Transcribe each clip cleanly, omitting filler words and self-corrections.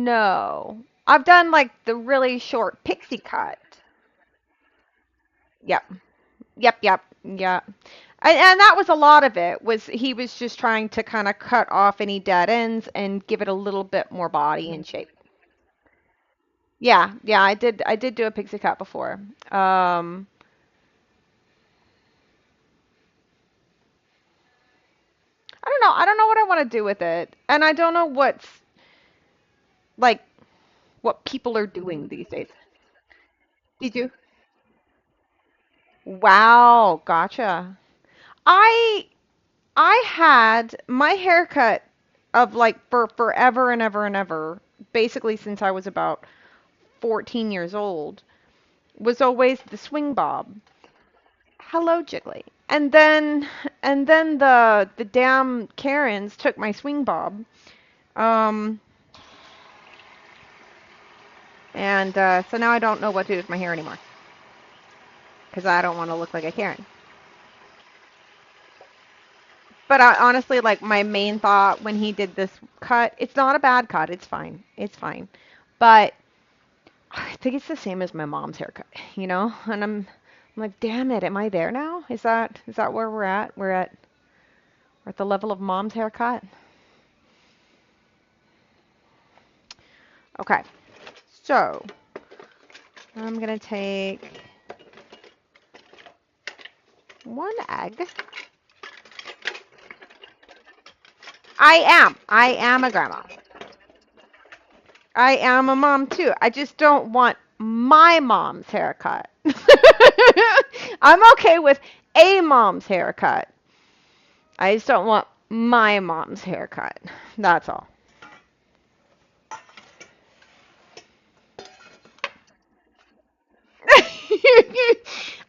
No. I've done like the really short pixie cut. Yep. Yep. Yeah. And that was a lot of it. Was he was just trying to kind of cut off any dead ends and give it a little bit more body and shape. Yeah, I did do a pixie cut before. Um, I don't know what I want to do with it. And I don't know like what people are doing these days. Did you? Wow, gotcha. I I had my haircut of like for forever and ever and ever, basically since I was about 14 years old, was always the swing bob. Hello, Jiggly. And then the damn Karens took my swing bob. Um and so now I don't know what to do with my hair anymore because I don't want to look like a Karen. But I, honestly, like my main thought when he did this cut, it's not a bad cut. It's fine. It's fine. But I think it's the same as my mom's haircut, you know? And I'm like, damn it, am I there now? Is that where we're at? We're at the level of mom's haircut. Okay. So, I'm gonna take one egg. I am a grandma. I am a mom too. I just don't want my mom's haircut. I'm okay with a mom's haircut. I just don't want my mom's haircut. That's all.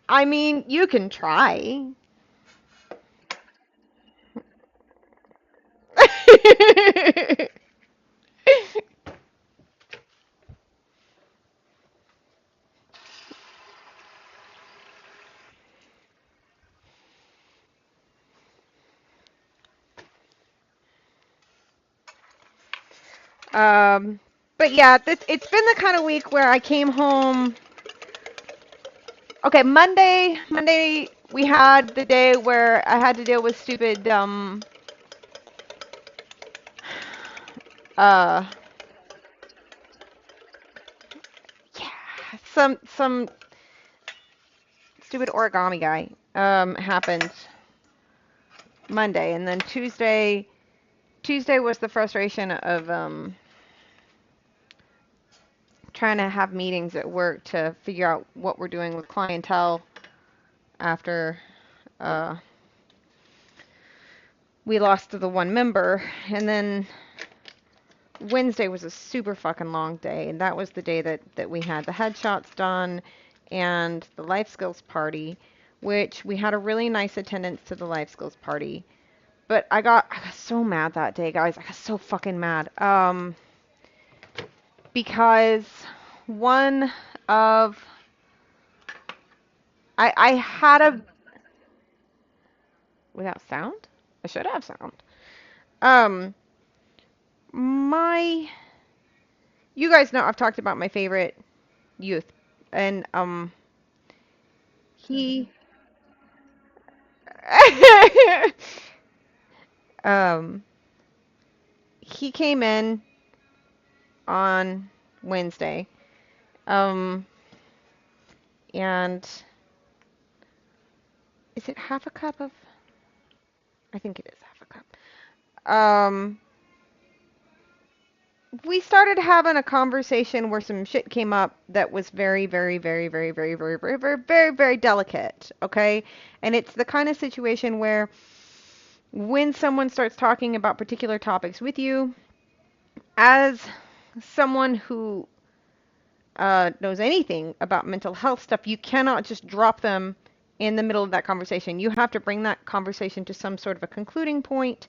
I mean, you can try. um, but yeah, it's been the kind of week where I came home. Okay, Monday we had the day where I had to deal with stupid uh yeah, some stupid origami guy happened Monday, and then Tuesday was the frustration of trying to have meetings at work to figure out what we're doing with clientele after uh, we lost the one member. And then Wednesday was a super fucking long day, and that was the day that we had the headshots done and the life skills party, which we had a really nice attendance to the life skills party. But I got so mad that day, guys. I got so fucking mad. Because one of I had a without sound? I should have sound. Um my you guys know I've talked about my favorite youth, and he um he came in on Wednesday. Um and is it half a cup of I think it is half a cup. We started having a conversation where some shit came up that was very delicate, okay? And it's the kind of situation where when someone starts talking about particular topics with you, as someone who knows anything about mental health stuff, you cannot just drop them in the middle of that conversation. You have to bring that conversation to some sort of a concluding point,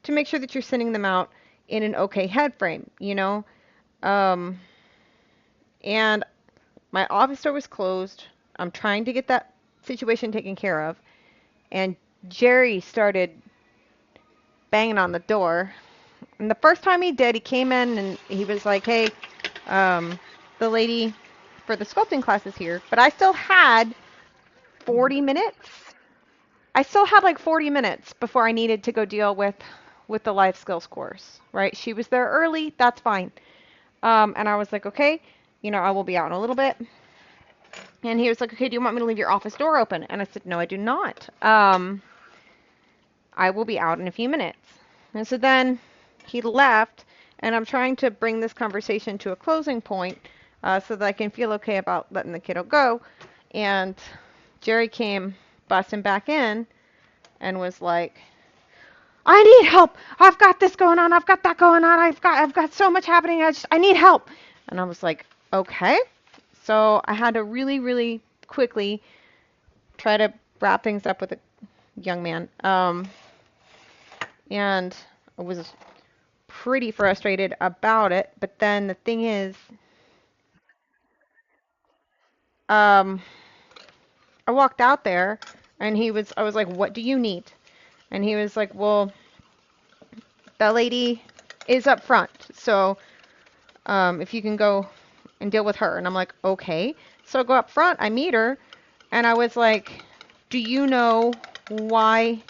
to make sure that you're sending them out in an okay head frame, you know? Um, and my office door was closed. I'm trying to get that situation taken care of. And Jerry started banging on the door. And the first time he did, he came in and he was like, hey, the lady for the sculpting class is here. But I still had 40 minutes. I still had like 40 minutes before I needed to go deal with the life skills course, right? She was there early. That's fine. And I was like, okay, I will be out in a little bit. And he was like, okay, do you want me to leave your office door open? And I said, no, I do not. I will be out in a few minutes. And so then he left, and I'm trying to bring this conversation to a closing point so that I can feel okay about letting the kiddo go. And Jerry came busting back in and was like, I need help. I've got this going on. I've got that going on. I've got so much happening. I need help. And I was like, okay. So I had to really, really quickly try to wrap things up with a young man. And I was pretty frustrated about it. But then the thing is, um, I walked out there and I was like, what do you need? And he was like, well, that lady is up front. So if you can go and deal with her. And I'm like, okay. So I go up front, I meet her, and I was like, do you know why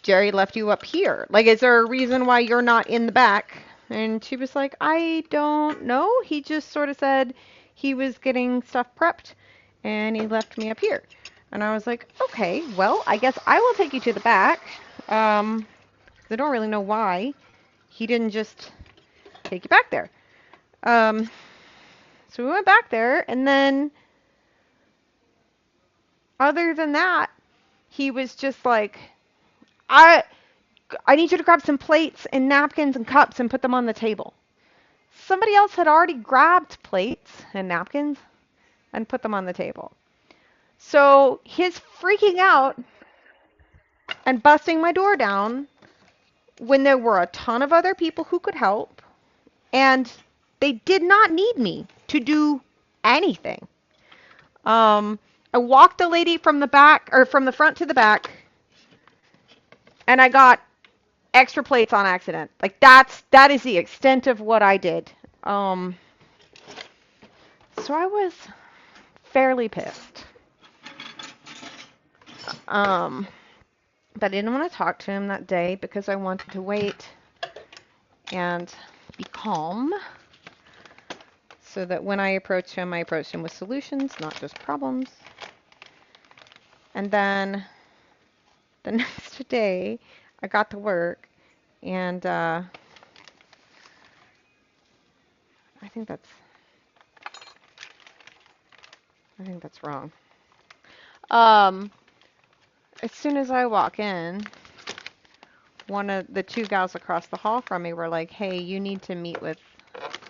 Jerry left you up here? Like, is there a reason why you're not in the back? And she was like, I don't know. He just sort of said he was getting stuff prepped and he left me up here. And I was like, okay, well, I guess I will take you to the back. I don't really know why he didn't just take you back there. So we went back there, and then other than that, he was just like, I I need you to grab some plates and napkins and cups and put them on the table. Somebody else had already grabbed plates and napkins and put them on the table. So his freaking out and busting my door down when there were a ton of other people who could help, and they did not need me to do anything. I walked the lady from the back or from the front to the back, and I got extra plates on accident. Like that is the extent of what I did. So I was fairly pissed. But I didn't want to talk to him that day because I wanted to wait and be calm so that when I approached him with solutions, not just problems. And then the next day, I got to work, and I think that's wrong. As soon as I walk in, one of the two gals across the hall from me were like, "Hey, you need to meet with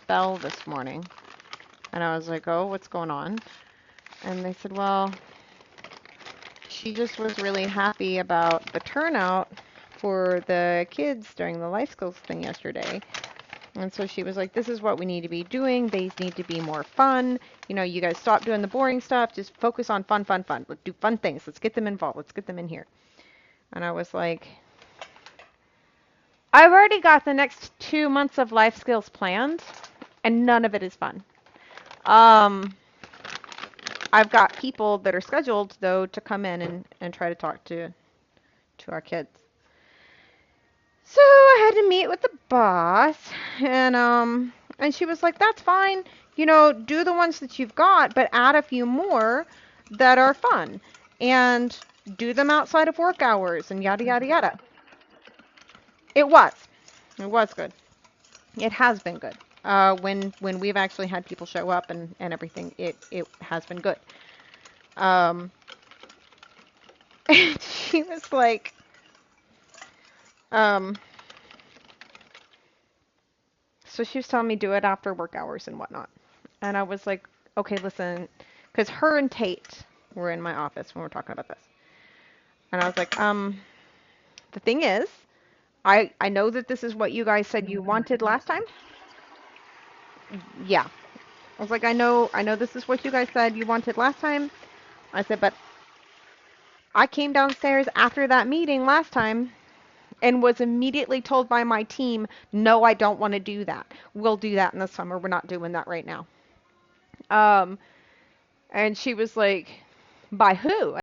Belle this morning." And I was like, "Oh, what's going on?" And they said, "Well, she just was really happy about the turnout for the kids during the life skills thing yesterday. And so she was like, this is what we need to be doing. These need to be more fun. You guys stop doing the boring stuff. Just focus on fun, fun, fun. Let's do fun things. Let's get them involved. Let's get them in here." And I was like, I've already got the next 2 months of life skills planned, and none of it is fun. I've got people that are scheduled, though, to come in and try to talk to our kids. So I had to meet with the boss, and she was like, "That's fine. Do the ones that you've got, but add a few more that are fun, and do them outside of work hours, and yada yada yada." It was good. It has been good. When we've actually had people show up and everything, it has been good. And she was like, so she was telling me do it after work hours and whatnot. And I was like, okay, listen, because her and Tate were in my office when we were talking about this. And I was like, the thing is, I know that this is what you guys said you wanted last time. Yeah. I was like, I know this is what you guys said you wanted last time. I said, but I came downstairs after that meeting last time, and was immediately told by my team, no, I don't want to do that. We'll do that in the summer. We're not doing that right now. And she was like, by who?